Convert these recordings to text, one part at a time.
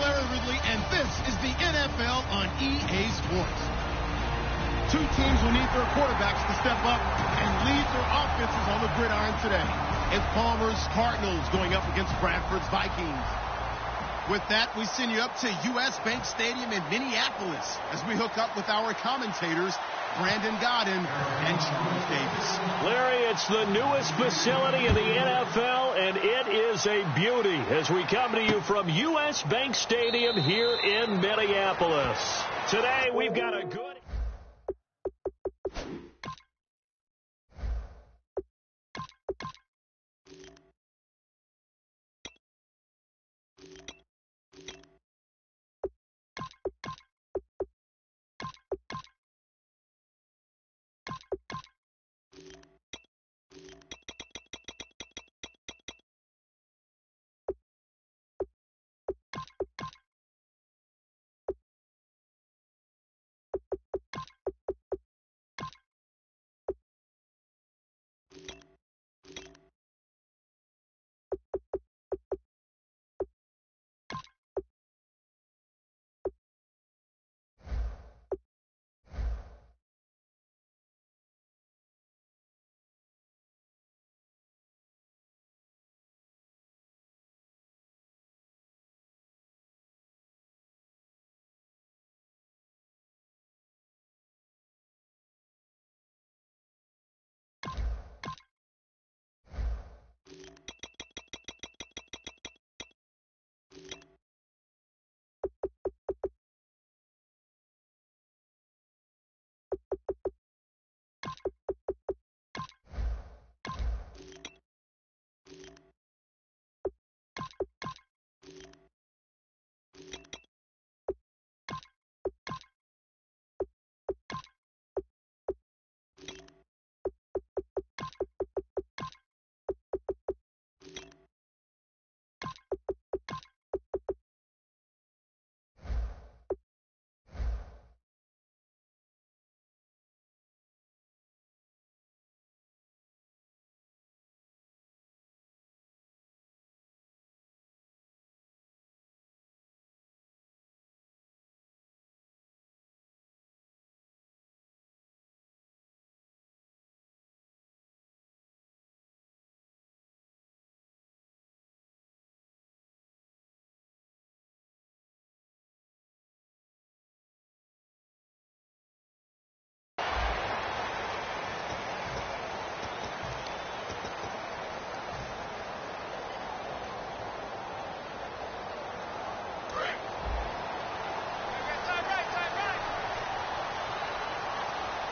Larry Ridley, and this is the NFL on EA Sports. Two teams will need their quarterbacks to step up and lead their offenses on the gridiron today. It's Palmer's Cardinals going up against Bradford's Vikings. With that, we send you up to U.S. Bank Stadium in Minneapolis as we hook up with our commentators, Brandon Godden and Charles Davis. Larry, it's the newest facility in the NFL, and it is a beauty as we come to you from U.S. Bank Stadium here in Minneapolis. Today, we've got a good...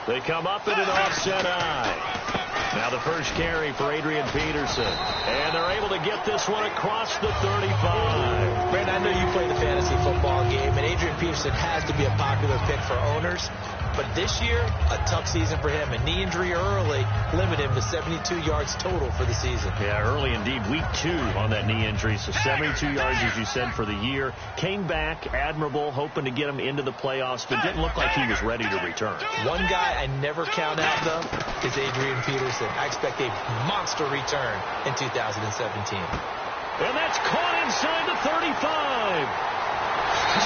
They come up in an offset eye. Now the first carry for Adrian Peterson. And they're able to get this one across the 35. Brandon, I know you play the fantasy football game, and Adrian Peterson has to be a popular pick for owners. But this year, a tough season for him. A knee injury early limited him to 72 yards total for the season. Yeah, early indeed. Week 2 on that knee injury. So 72 yards, as you said, for the year. Came back admirable, hoping to get him into the playoffs, but didn't look like he was ready to return. One guy I never count out, though, is Adrian Peterson. I expect a monster return in 2017. And that's caught inside the 35.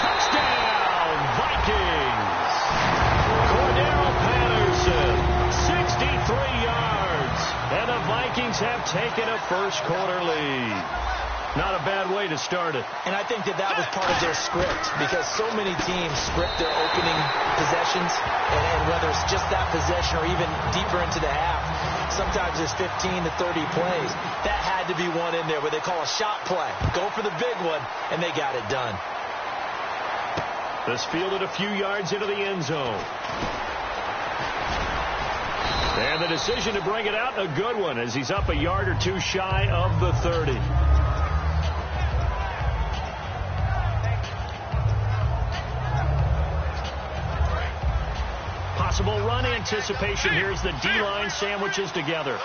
Touchdown, Vikings. Cordero Patterson, 63 yards. And the Vikings have taken a first-quarter lead. Not a bad way to start it. And I think that was part of their script, because so many teams script their opening possessions, and whether it's just that possession or even deeper into the half, sometimes it's 15 to 30 plays. That had to be one in there where they call a shot play. Go for the big one, and they got it done. This fielded a few yards into the end zone. And the decision to bring it out, a good one, as he's up a yard or two shy of the 30. Possible run anticipation. Here's the D-line sandwiches together.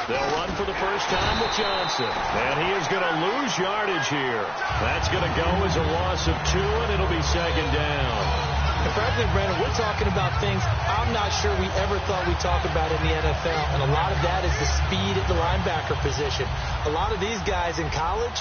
They'll run for the first time with Johnson. And he is going to lose yardage here. That's going to go as a loss of 2, and it'll be second down. And frankly, Brandon, we're talking about things I'm not sure we ever thought we'd talk about in the NFL. And a lot of that is the speed at the linebacker position. A lot of these guys in college,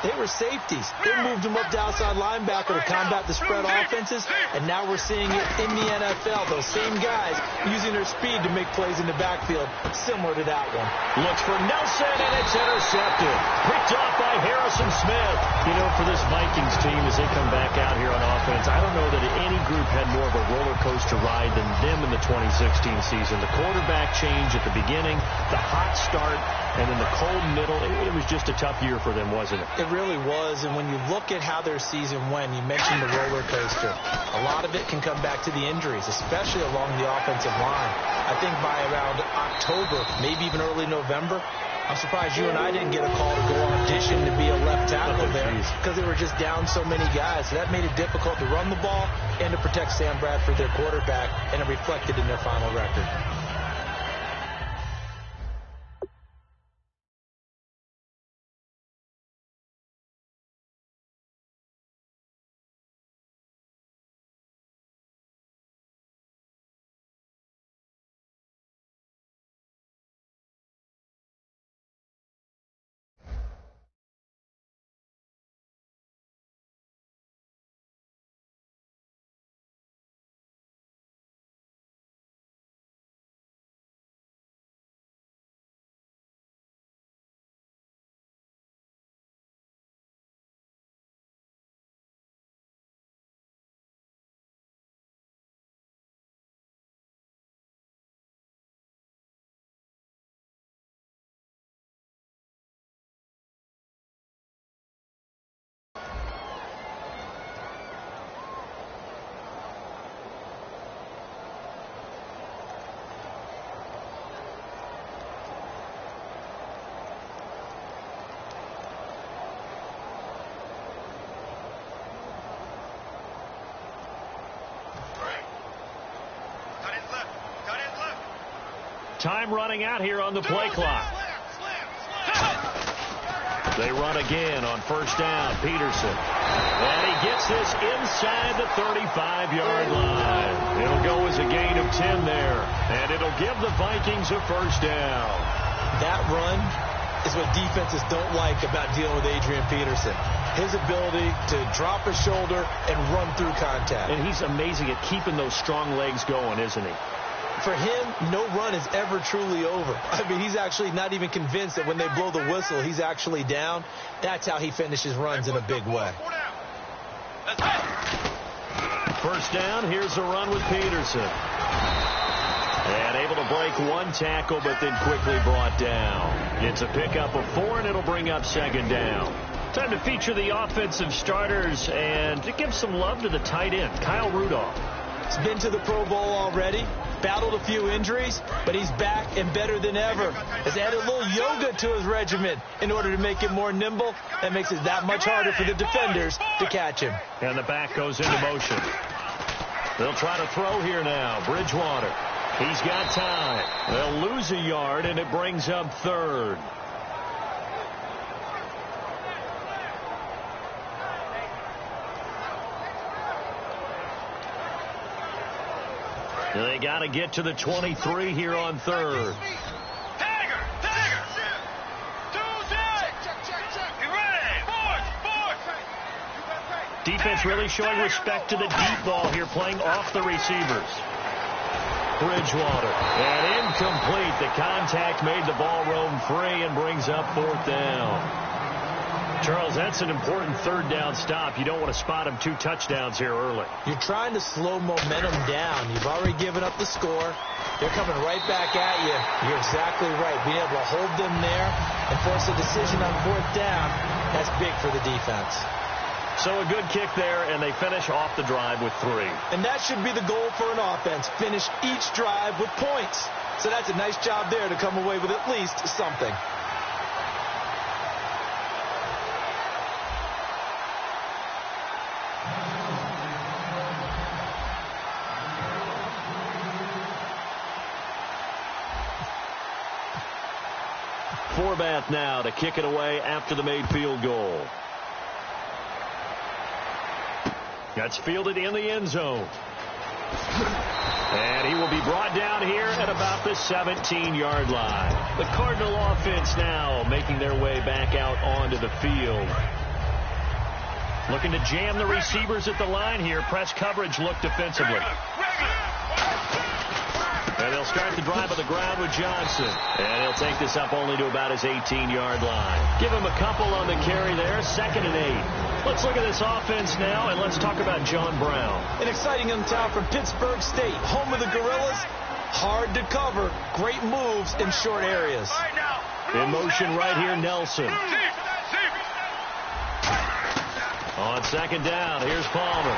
they were safeties. They moved them up to outside linebacker to combat the spread offenses, and now we're seeing it in the NFL. Those same guys using their speed to make plays in the backfield, similar to that one. Looks for Nelson, and it's intercepted. Picked off by Harrison Smith. You know, for this Vikings team, as they come back out here on offense, I don't know that any group had more of a roller coaster ride than them in the 2016 season. The quarterback change at the beginning, the hot start, and then the cold middle. It was just a tough year for them, wasn't it? It really was, and when you look at how their season went, you mentioned the roller coaster. A lot of it can come back to the injuries, especially along the offensive line. I think by around October, maybe even early November, I'm surprised you and I didn't get a call to go audition to be a left tackle there because they were just down so many guys. So that made it difficult to run the ball and to protect Sam Bradford, their quarterback, and it reflected in their final record. Time running out here on the play clock. They run again on first down. Peterson. And he gets this inside the 35-yard line. It'll go as a gain of 10 there. And it'll give the Vikings a first down. That run is what defenses don't like about dealing with Adrian Peterson. His ability to drop his shoulder and run through contact. And he's amazing at keeping those strong legs going, isn't he? For him, no run is ever truly over. I mean, he's actually not even convinced that when they blow the whistle, he's actually down. That's how he finishes runs in a big way. First down, here's a run with Peterson. And able to break one tackle, but then quickly brought down. It's a pickup of 4, and it'll bring up second down. Time to feature the offensive starters and to give some love to the tight end, Kyle Rudolph. He's been to the Pro Bowl already, battled a few injuries, but he's back and better than ever. Has added a little yoga to his regimen in order to make him more nimble. That makes it that much harder for the defenders to catch him. And the back goes into motion. They'll try to throw here now. Bridgewater. He's got time. They'll lose a yard, and it brings up third. They got to get to the 23 here on third. Defense really showing respect to the deep ball here, playing off the receivers. Bridgewater. And incomplete. The contact made the ball roam free and brings up fourth down. Charles, that's an important third down stop. You don't want to spot him 2 touchdowns here early. You're trying to slow momentum down. You've already given up the score. They're coming right back at you. You're exactly right. Being able to hold them there and force a decision on fourth down, that's big for the defense. So a good kick there, and they finish off the drive with 3. And that should be the goal for an offense. Finish each drive with points. So that's a nice job there to come away with at least something. Forbath now to kick it away after the made field goal. That's fielded in the end zone. And he will be brought down here at about the 17-yard line. The Cardinal offense now making their way back out onto the field. Looking to jam the receivers at the line here. Press coverage look defensively. And they'll start the drive on the ground with Johnson. And he'll take this up only to about his 18-yard line. Give him a couple on the carry there. 2nd and 8. Let's look at this offense now, and let's talk about John Brown. An exciting young talent from Pittsburgh State, home of the Gorillas. Hard to cover. Great moves in short areas. In motion right here, Nelson. On 2nd down, here's Palmer.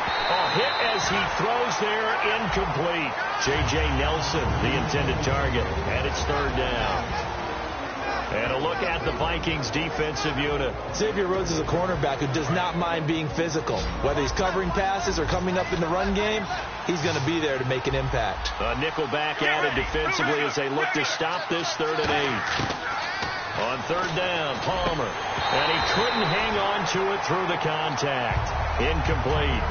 Hit as he throws there, incomplete. J.J. Nelson, the intended target, and it's 3rd down. And a look at the Vikings defensive unit. Xavier Rhodes is a cornerback who does not mind being physical. Whether he's covering passes or coming up in the run game, he's going to be there to make an impact. A nickel back added defensively as they look to stop this 3rd and 8. On 3rd down, Palmer. And he couldn't hang on to it through the contact. Incomplete.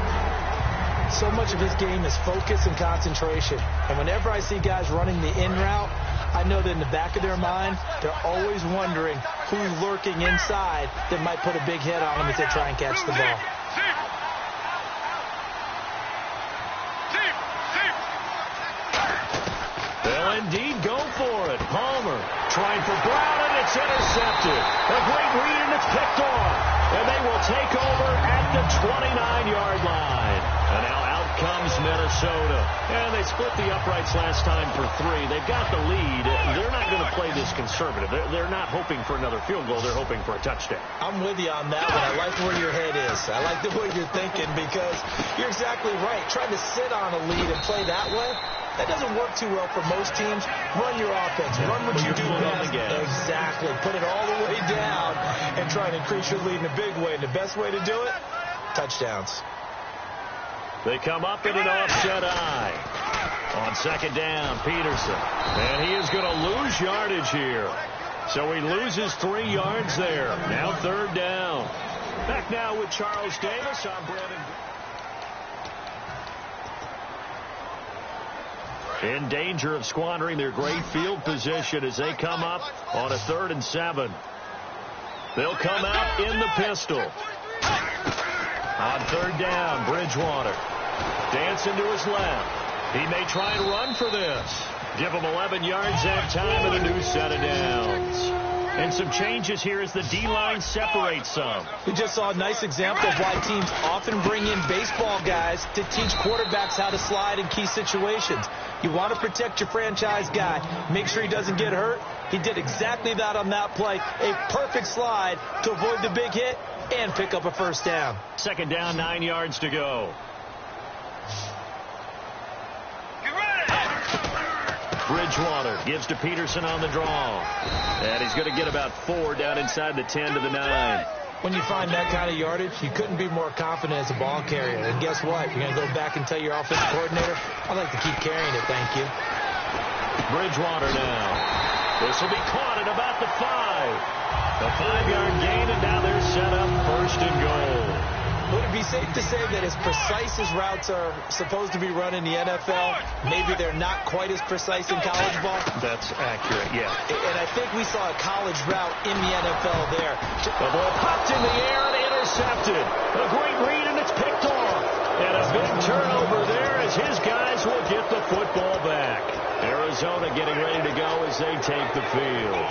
So much of his game is focus and concentration. And whenever I see guys running the in route, I know that in the back of their mind, they're always wondering who's lurking inside that might put a big hit on them as they try and catch the ball. They'll indeed go for it. Palmer trying for Brown, and it's intercepted. A great read, and it's picked off. And they will take over at the 29-yard line. And now out comes Minnesota. And they split the uprights last time for 3. They've got the lead. They're not going to play this conservative. They're not hoping for another field goal. They're hoping for a touchdown. I'm with you on that one. I like where your head is. I like the way you're thinking because you're exactly right. Trying to sit on a lead and play that way, that doesn't work too well for most teams. Run your offense. Run what you do best. Exactly. Put it all the way down and try to increase your lead in a big way. And the best way to do it, touchdowns. They come up in an offset eye. On 2nd down, Peterson. And he is going to lose yardage here. So he loses 3 yards there. Now 3rd down. Back now with Charles Davis. I'm Brandon. In danger of squandering their great field position as they come up on a 3rd and 7. They'll come out in the pistol. On 3rd down, Bridgewater. Dancing to his left. He may try and run for this. Give him 11 yards that time and a new set of downs. And some changes here as the D-line separates some. We just saw a nice example of why teams often bring in baseball guys to teach quarterbacks how to slide in key situations. You want to protect your franchise guy. Make sure he doesn't get hurt. He did exactly that on that play. A perfect slide to avoid the big hit and pick up a 1st down. 2nd down, 9 yards to go. Bridgewater gives to Peterson on the draw. And he's going to get about 4 down inside the 10 to the 9. When you find that kind of yardage, you couldn't be more confident as a ball carrier. And guess what? You're going to go back and tell your offensive coordinator, I'd like to keep carrying it, thank you. Bridgewater now. This will be caught at about the 5. A 5-yard gain, and now they're set up 1st and goal. Would it be safe to say that as precise as routes are supposed to be run in the NFL, maybe they're not quite as precise in college ball? That's accurate, yeah. And I think we saw a college route in the NFL there. The ball popped in the air and intercepted. A great read, and it's picked off. And a big turnover there as his guys will get the football back. Arizona getting ready to go as they take the field.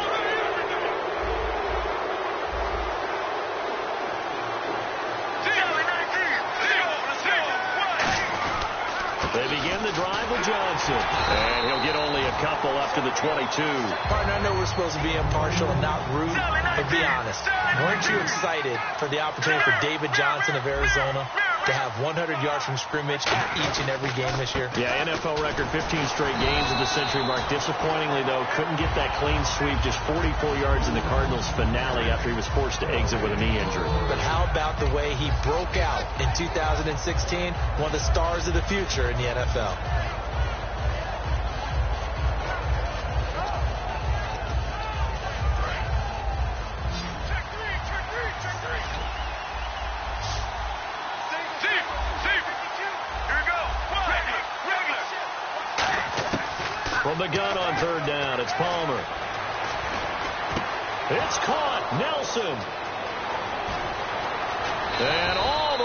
They begin the drive with Johnson. And he'll get only a couple up to the 22. Partner, I know we're supposed to be impartial and not rude, but be honest. Weren't you excited for the opportunity for David Johnson of Arizona to have 100 yards from scrimmage in each and every game this year? Yeah, NFL record 15 straight games at the century mark. Disappointingly, though, couldn't get that clean sweep. Just 44 yards in the Cardinals' finale after he was forced to exit with a knee injury. But how about the way he broke out in 2016? One of the stars of the future in the NFL. From the gun on 3rd down, it's Palmer. It's caught. Nelson. And all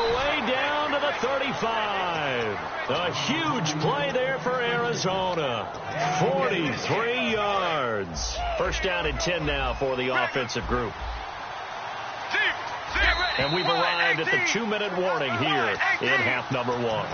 the 35. A huge play there for Arizona. 43 yards. First down and 10 now for the offensive group. And we've arrived at the 2-minute warning here in half number 1.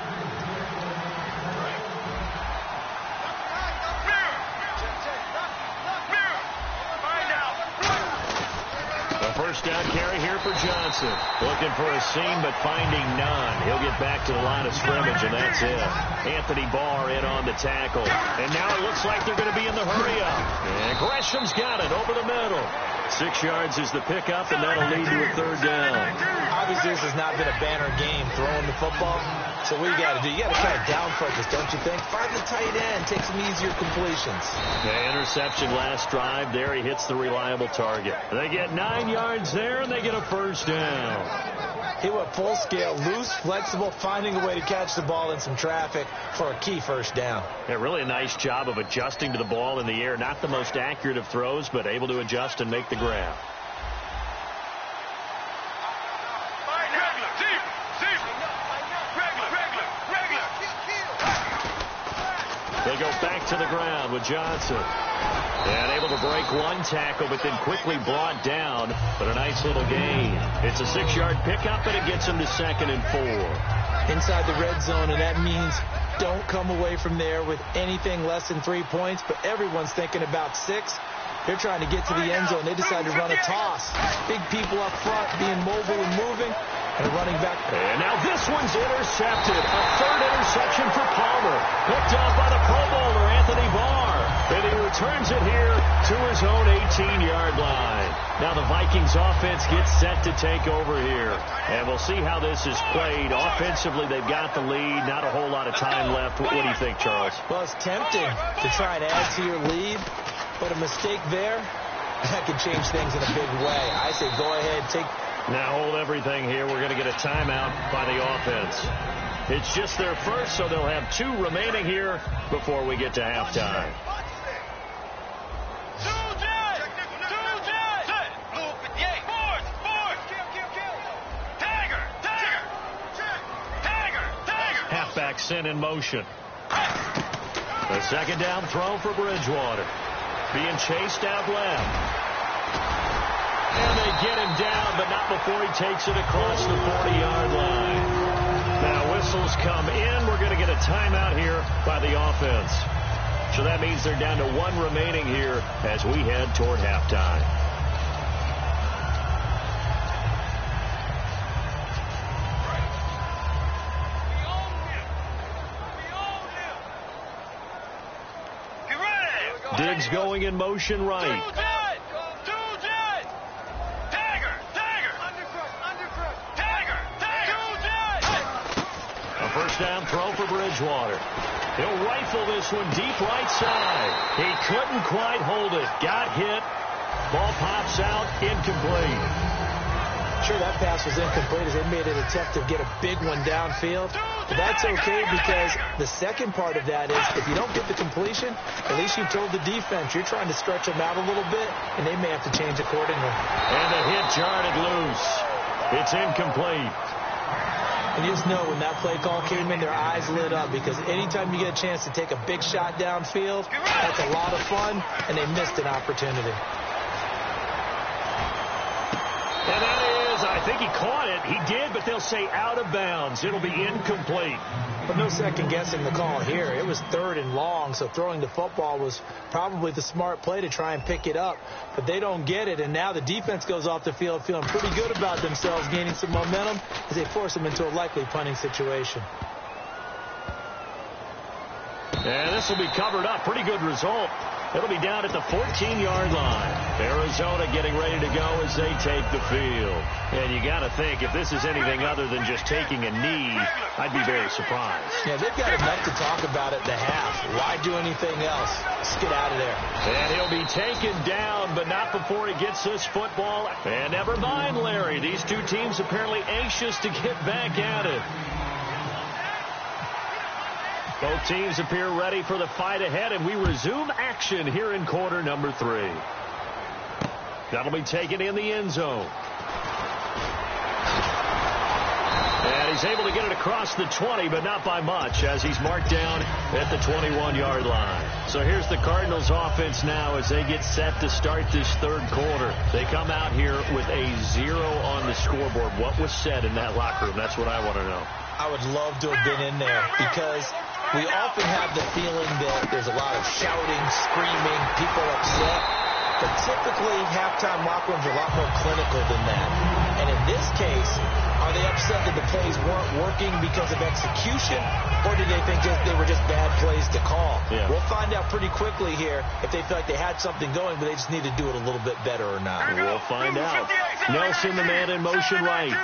First down carry here for Johnson. Looking for a seam, but finding none. He'll get back to the line of scrimmage, and that's it. Anthony Barr in on the tackle. And now it looks like they're going to be in the hurry-up. And Gresham's got it over the middle. 6 yards is the pickup, and that'll lead to a third down. Obviously, this has not been a banner game throwing the football. So what you got to do, you got to kind of down focus, don't you think? Find the tight end, take some easier completions. The interception last drive there. He hits the reliable target. They get 9 yards there, and they get a first down. He went full scale, loose, flexible, finding a way to catch the ball in some traffic for a key first down. Yeah, really a nice job of adjusting to the ball in the air. Not the most accurate of throws, but able to adjust and make the grab. They go back to the ground with Johnson. And able to break one tackle, but then quickly brought down. But a nice little gain. It's a 6-yard pickup, and it gets him to 2nd and 4. Inside the red zone, and that means don't come away from there with anything less than 3 points. But everyone's thinking about 6. They're trying to get to the end zone. They decide to run a toss. Big people up front being mobile and moving. And running back. And now this one's intercepted. A third interception for Palmer. Picked up by the Pro Bowler, Anthony Barr. And he returns it here to his own 18-yard line. Now the Vikings offense gets set to take over here. And we'll see how this is played. Offensively, they've got the lead. Not a whole lot of time left. What do you think, Charles? Well, it's tempting to try and add to your lead. But a mistake there, that can change things in a big way. I say go ahead, take... Now hold everything here. We're going to get a timeout by the offense. It's just their first, so they'll have 2 remaining here before we get to halftime. Halfback sent in motion. The second down throw for Bridgewater. Being chased out left. And they get him down, but not before he takes it across the 40-yard line. Now whistles come in. We're going to get a timeout here by the offense. So that means they're down to 1 remaining here as we head toward halftime. Diggs going in motion right. First down throw for Bridgewater. He'll rifle this one deep right side. He couldn't quite hold it. Got hit. Ball pops out. Incomplete. Sure, that pass was incomplete as they made an attempt to get a big one downfield. But that's okay because the second part of that is if you don't get the completion, at least you told the defense you're trying to stretch them out a little bit, and they may have to change accordingly. And the hit jarred it loose. It's incomplete. And you just know when that play call came in, their eyes lit up because anytime you get a chance to take a big shot downfield, that's a lot of fun, and they missed an opportunity. And that is, I think he caught it. He did, but they'll say out of bounds. It'll be incomplete. But no second guessing the call here. It was 3rd and long, so throwing the football was probably the smart play to try and pick it up. But they don't get it, and now the defense goes off the field feeling pretty good about themselves, gaining some momentum as they force them into a likely punting situation. And this will be covered up. Pretty good result. It'll be down at the 14-yard line. Arizona getting ready to go as they take the field. And you got to think, if this is anything other than just taking a knee, I'd be very surprised. Yeah, they've got enough to talk about at the half. Why do anything else? Let's get out of there. And he'll be taken down, but not before he gets this football. And never mind, Larry. These 2 teams apparently anxious to get back at it. Both teams appear ready for the fight ahead, and we resume action here in quarter number 3. That'll be taken in the end zone. And he's able to get it across the 20, but not by much, as he's marked down at the 21-yard line. So here's the Cardinals offense now as they get set to start this third quarter. They come out here with a 0 on the scoreboard. What was said in that locker room? That's what I want to know. I would love to have been in there because we often have the feeling that there's a lot of shouting, screaming, people upset. But typically, halftime locker rooms are a lot more clinical than that. And in this case, are they upset that the plays weren't working because of execution, or did they think they were just bad plays to call? Yeah. We'll find out pretty quickly here if they feel like they had something going, but they just need to do it a little bit better or not. We'll find out. Nelson, the man in motion right.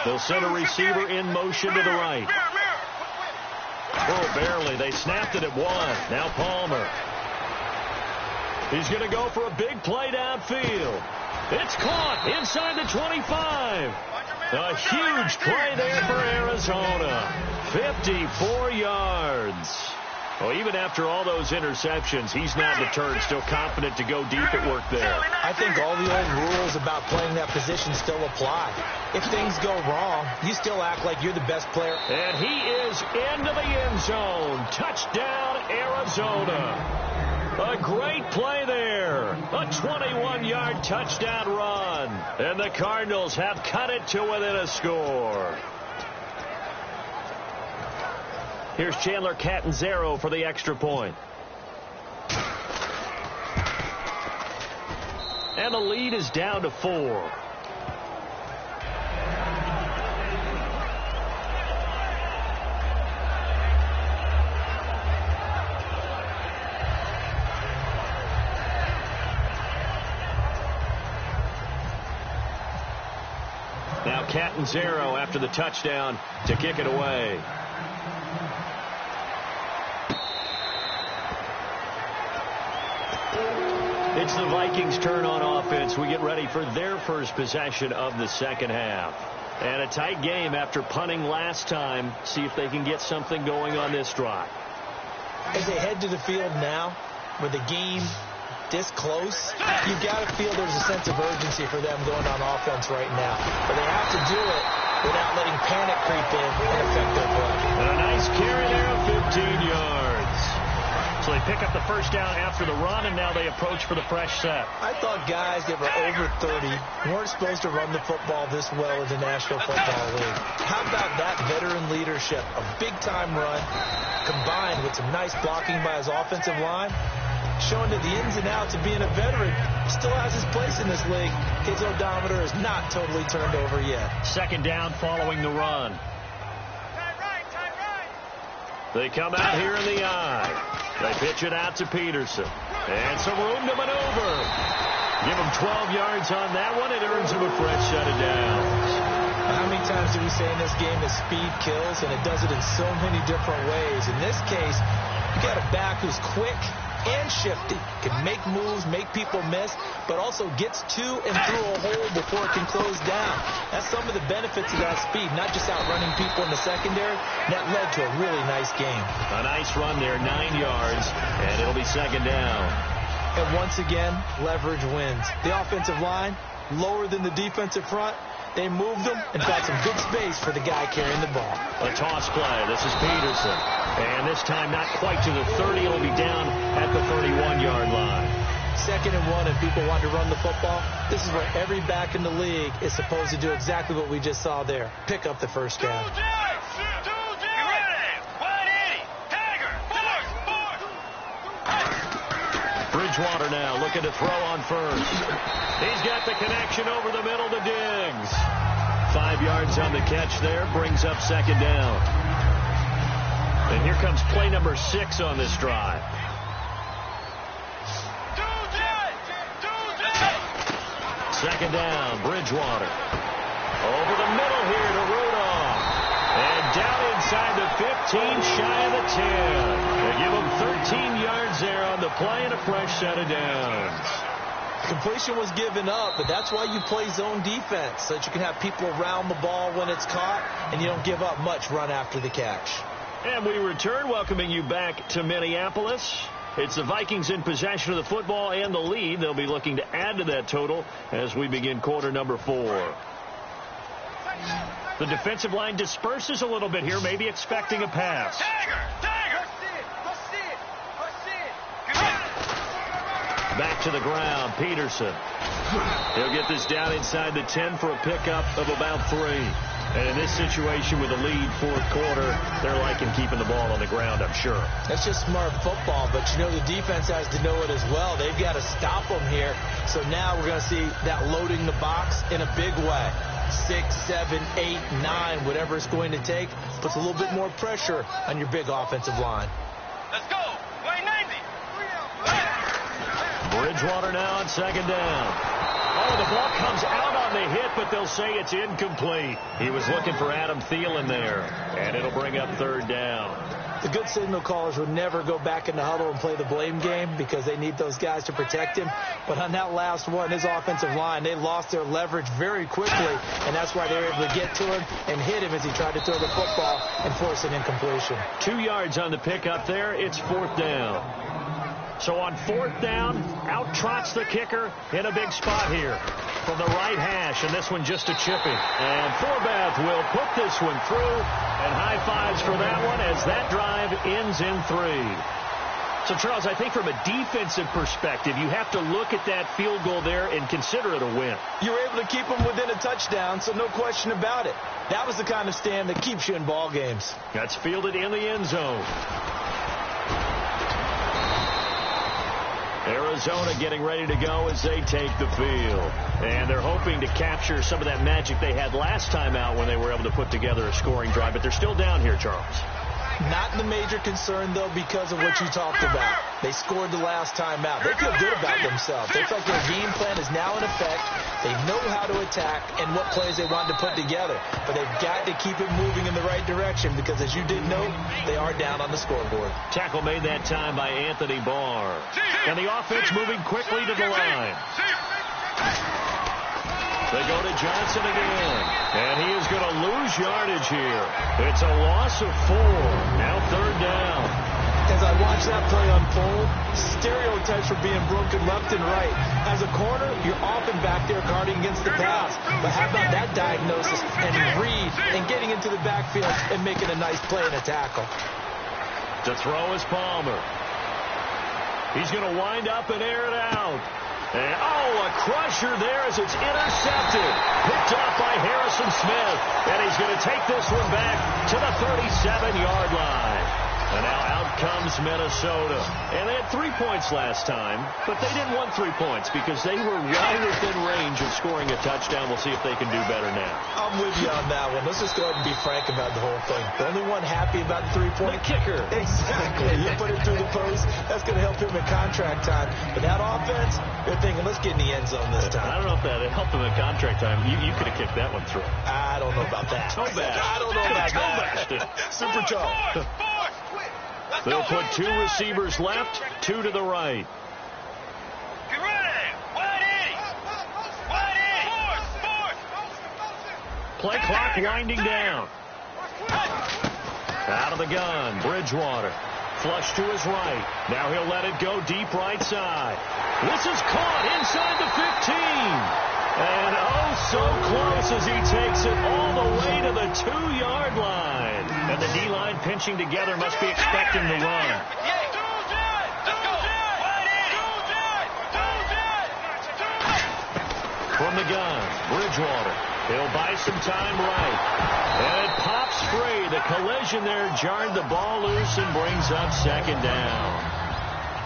They'll send a receiver in motion to the right. Oh, barely. They snapped it at 1. Now Palmer. He's going to go for a big play downfield. It's caught inside the 25. A huge play there for Arizona. 54 yards. Well, even after all those interceptions, he's not deterred, still confident to go deep at work there. I think all the old rules about playing that position still apply. If things go wrong, you still act like you're the best player. And he is into the end zone. Touchdown, Arizona. A great play there. A 21-yard touchdown run. And the Cardinals have cut it to within a score. Here's Chandler Catanzaro for the extra point. And the lead is down to 4. Now Catanzaro after the touchdown to kick it away. It's the Vikings' turn on offense. We get ready for their first possession of the second half. And a tight game after punting last time. See if they can get something going on this drive. As they head to the field now, with the game this close, you've got to feel there's a sense of urgency for them going on offense right now. But they have to do it without letting panic creep in and affect their play. And a nice carry there of 15 yards. So they pick up the first down after the run, and now they approach for the fresh set. I thought guys that were over 30 weren't supposed to run the football this well in the National Football League. How about that veteran leadership? A big-time run combined with some nice blocking by his offensive line, showing that the ins and outs of being a veteran still has his place in this league. His odometer is not totally turned over yet. Second down following the run. They come out here in the eye. They pitch it out to Peterson. And some room to maneuver. Give him 12 yards on that one. It earns him a fresh set of downs. How many times do we say in this game that speed kills, and it does it in so many different ways? In this case, you got a back who's quick and shifty, can make moves, make people miss, but also gets to and through a hole before it can close down. That's some of the benefits of that speed, not just outrunning people in the secondary. That led to a really nice game. A nice run there, 9 yards, and it'll be second down. And once again, leverage wins. The offensive line, lower than the defensive front. They moved them and got some good space for the guy carrying the ball. A toss play. This is Peterson. And this time not quite to the 30. It'll be down at the 31-yard line. 2nd and 1 and people want to run the football. This is where every back in the league is supposed to do exactly what we just saw there. Pick up the first down. Bridgewater now looking to throw on first. He's got the connection over the middle to Diggs. 5 yards on the catch there, brings up second down. And here comes play number 6 on this drive. Second down, Bridgewater. Over the middle here to Rudolph. And down inside the 15, shy of the 10. They give him 13 yards there on the play and a fresh set of downs. Completion was given up, but that's why you play zone defense, so that you can have people around the ball when it's caught, and you don't give up much run after the catch. And we return, welcoming you back to Minneapolis. It's the Vikings in possession of the football and the lead. They'll be looking to add to that total as we begin quarter number 4. The defensive line disperses a little bit here, maybe expecting a pass. Back to the ground, Peterson. He'll get this down inside the 10 for a pickup of about 3. And in this situation with a lead, fourth quarter, they're liking keeping the ball on the ground, I'm sure. That's just smart football, but you know the defense has to know it as well. They've got to stop them here. So now we're going to see that loading the box in a big way. 6, 7, 8, 9, whatever it's going to take, puts a little bit more pressure on your big offensive line. Let's go. Way 90. Bridgewater now on second down. Oh, the ball comes out on the hit, but they'll say it's incomplete. He was looking for Adam Thielen there, and it'll bring up third down. The good signal callers would never go back in the huddle and play the blame game because they need those guys to protect him. But on that last one, his offensive line, they lost their leverage very quickly, and that's why they were able to get to him and hit him as he tried to throw the football and force an incompletion. 2 yards on the pickup there. It's fourth down. So on fourth down, out trots the kicker in a big spot here from the right hash, and this one just a chipping. And Forbath will put this one through, and high fives for that one as that drive ends in 3. So, Charles, I think from a defensive perspective, you have to look at that field goal there and consider it a win. You were able to keep them within a touchdown, so no question about it. That was the kind of stand that keeps you in ball games. That's fielded in the end zone. Arizona getting ready to go as they take the field. And they're hoping to capture some of that magic they had last time out when they were able to put together a scoring drive. But they're still down here, Charles. Not the major concern, though, because of what you talked about. They scored the last time out. They feel good about themselves. They feel like their game plan is now in effect. They know how to attack and what plays they want to put together. But they've got to keep it moving in the right direction because, as you did note, they are down on the scoreboard. Tackle made that time by Anthony Barr. And the offense moving quickly to the line. They go to Johnson again, and he is going to lose yardage here. It's a loss of 4. Now third down. As I watch that play unfold, stereotypes are being broken left and right. As a corner, you're often back there guarding against the pass. But how about that diagnosis and read and getting into the backfield and making a nice play and a tackle? To throw is Palmer. He's going to wind up and air it out. And, a crusher there as it's intercepted. Picked off by Harrison Smith. And he's going to take this one back to the 37-yard line. And now out comes Minnesota. And they had 3 points last time, but they didn't want 3 points because they were right within range of scoring a touchdown. We'll see if they can do better now. I'm with you on that one. Let's just go ahead and be frank about the whole thing. The only one happy about the 3-point? The kicker. Exactly. You put it through the post. That's going to help him in contract time. But that offense, they're thinking, let's get in the end zone this time. I don't know if that helped him in contract time. You could have kicked that one through. I don't know about that. Toe bash. I don't know about that. Super toe. They'll put 2 receivers left, 2 to the right. Get ready. Wide 80. Play clock winding down. Out of the gun, Bridgewater. Flush to his right. Now he'll let it go deep right side. This is caught inside the 15. And so close as he takes it all the way to the 2-yard line. And the D-line pinching together must be expecting the run. From the gun, Bridgewater. He'll buy some time right. And it pops free. The collision there jarred the ball loose and brings up second down.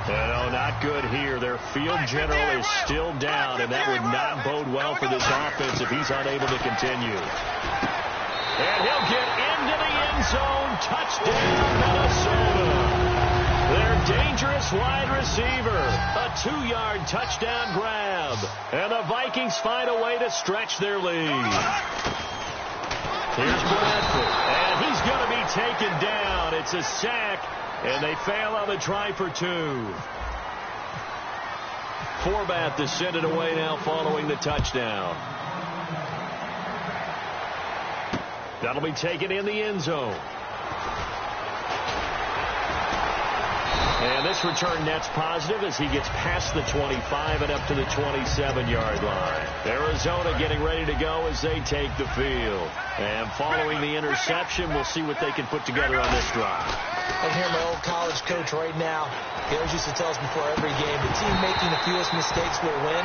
And not good here. Their field general is still down, and that would not bode well for this offense if he's unable to continue. And he'll get into the end zone. Touchdown, Minnesota. Their dangerous wide receiver. A 2-yard touchdown grab. And the Vikings find a way to stretch their lead. Here's Bradford. And he's going to be taken down. It's a sack. And they fail on the try for 2. Forbath is sent it away now following the touchdown. That'll be taken in the end zone. And this return net's positive as he gets past the 25 and up to the 27-yard line. Arizona getting ready to go as they take the field. And following the interception, we'll see what they can put together on this drive. I hear my old college coach right now. He always used to tell us before every game, the team making the fewest mistakes will win.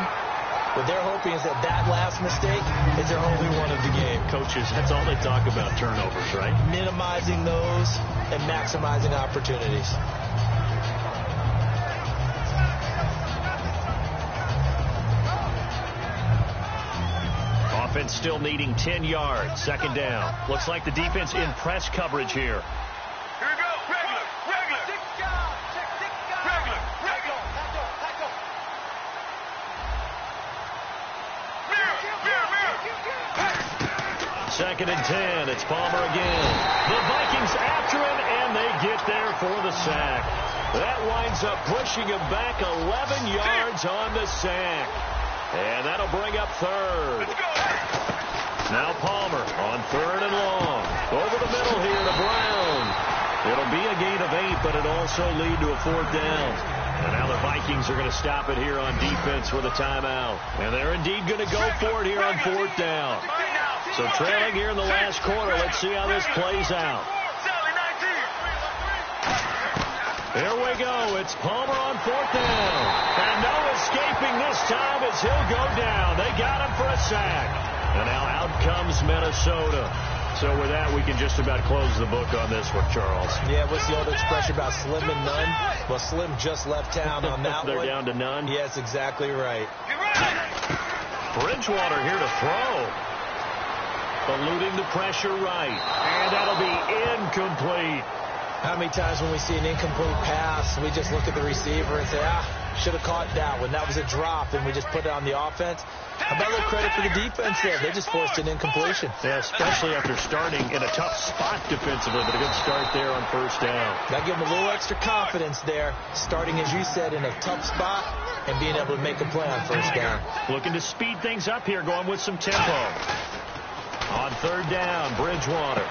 What they're hoping is that last mistake is their only one of the game. Coaches, that's all they talk about, turnovers, right? Minimizing those and maximizing opportunities. Offense still needing 10 yards. Second down. Looks like the defense in press coverage here. Here we go. Regular. Mirror. Second and 10. It's Palmer again. The Vikings after him, and they get there for the sack. That winds up pushing him back 11 yards on the sack. And that'll bring up third. Now Palmer on third and long. Over the middle here to Brown. It'll be a gain of 8, but it'll also lead to a fourth down. And now the Vikings are going to stop it here on defense with a timeout. And they're indeed going to go for it here on fourth down. So trailing here in the last quarter. Let's see how this plays out. Here we go. It's Palmer on fourth down. And no escaping this time as he'll go down. They got him for a sack. And now out comes Minnesota. So with that, we can just about close the book on this one, Charles. Yeah, what's the old expression about slim and none? Well, Slim just left town on that They're one. down to none? Yes, exactly right. Bridgewater here to throw. Eluding the pressure right. And that'll be incomplete. How many times when we see an incomplete pass, we just look at the receiver and say, should have caught that one. That was a drop, and we just put it on the offense. How about a little credit for the defense there? They just forced an incompletion. Yeah, especially after starting in a tough spot defensively, but a good start there on first down. Got to give them a little extra confidence there, starting, as you said, in a tough spot and being able to make a play on first down. Looking to speed things up here, going with some tempo. On third down, Bridgewater.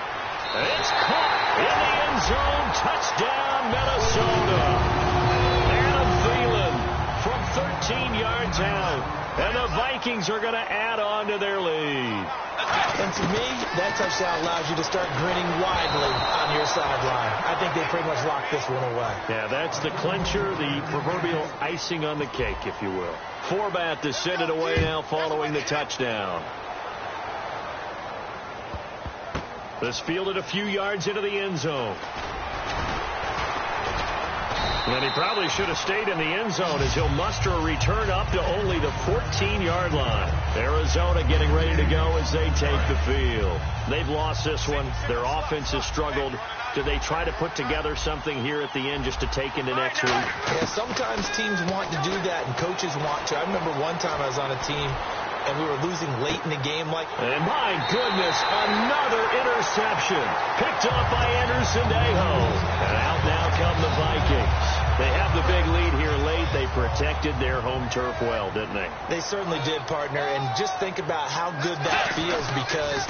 It's caught in the end zone. Touchdown, Minnesota. Adam Thielen from 13 yards out. And the Vikings are going to add on to their lead. And to me, that touchdown allows you to start grinning widely on your sideline. I think they pretty much locked this one away. Yeah, that's the clincher, the proverbial icing on the cake, if you will. Forbat to send it away now following the touchdown. This fielded a few yards into the end zone. And he probably should have stayed in the end zone as he'll muster a return up to only the 14-yard line. Arizona getting ready to go as they take the field. They've lost this one. Their offense has struggled. Do they try to put together something here at the end just to take into next week? Yeah, sometimes teams want to do that and coaches want to. I remember one time I was on a team and we were losing late in the game. And my goodness, another interception. Picked up by Anderson Aho. And out now come the Vikings. They have the big lead here late. They protected their home turf well, didn't they? They certainly did, partner. And just think about how good that feels, because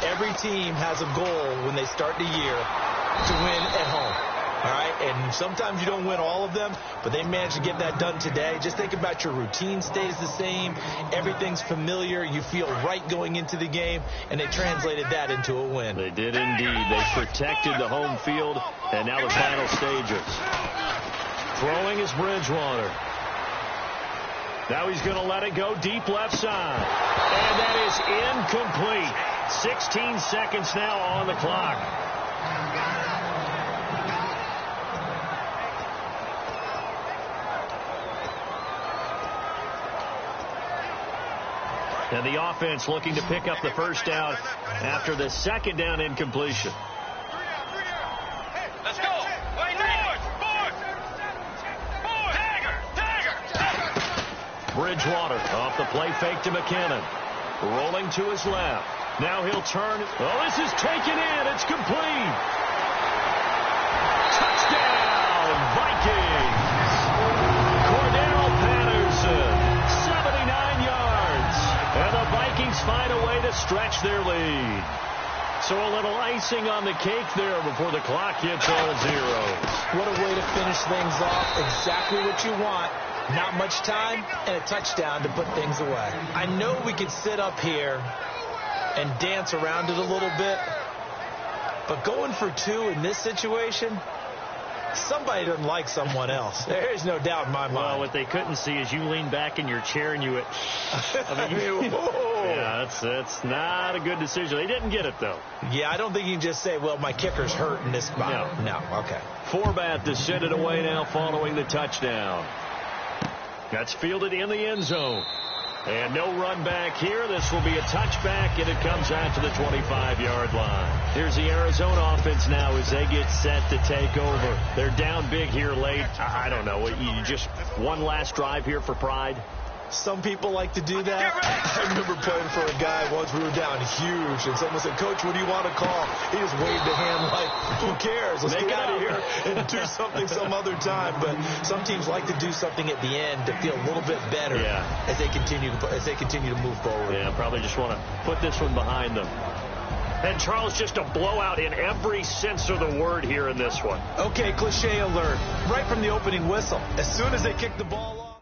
every team has a goal when they start the year to win at home. All right, and sometimes you don't win all of them, but they managed to get that done today. Just think about your routine stays the same. Everything's familiar. You feel right going into the game, and they translated that into a win. They did indeed. They protected the home field, and now the final stages. Throwing is Bridgewater. Now he's going to let it go deep left side. And that is incomplete. 16 seconds now on the clock. And the offense looking to pick up the first down after the second down incompletion. Let's go. Bridgewater off the play fake to McKinnon. Rolling to his left. Now he'll turn. Oh, this is taken in. It's complete. Touchdown, Vikings. Cordero Patterson, 79 yards. And the Vikings find a way to stretch their lead. So a little icing on the cake there before the clock hits all zeros. What a way to finish things off. Exactly what you want. Not much time and a touchdown to put things away. I know we could sit up here and dance around it a little bit, but going for 2 in this situation, somebody doesn't like someone else. There's no doubt in my mind. Well, what they couldn't see is you lean back in your chair and you went, yeah, that's not a good decision. They didn't get it, though. Yeah, I don't think you can just say, well, my kicker's hurt in this spot. No, okay. Forbath to send it away now following the touchdown. That's fielded in the end zone. And no run back here. This will be a touchback, and it comes out to the 25-yard line. Here's the Arizona offense now as they get set to take over. They're down big here late. I don't know. You just one last drive here for pride? Some people like to do that. I remember playing for a guy once. We were down huge, and someone said, Coach, what do you want to call? He just waved a hand like, who cares? Let's get out of here and do something some other time. But some teams like to do something at the end to feel a little bit better as they continue to move forward. Yeah, probably just want to put this one behind them. And, Charles, just a blowout in every sense of the word here in this one. Okay, cliche alert. Right from the opening whistle. As soon as they kick the ball off.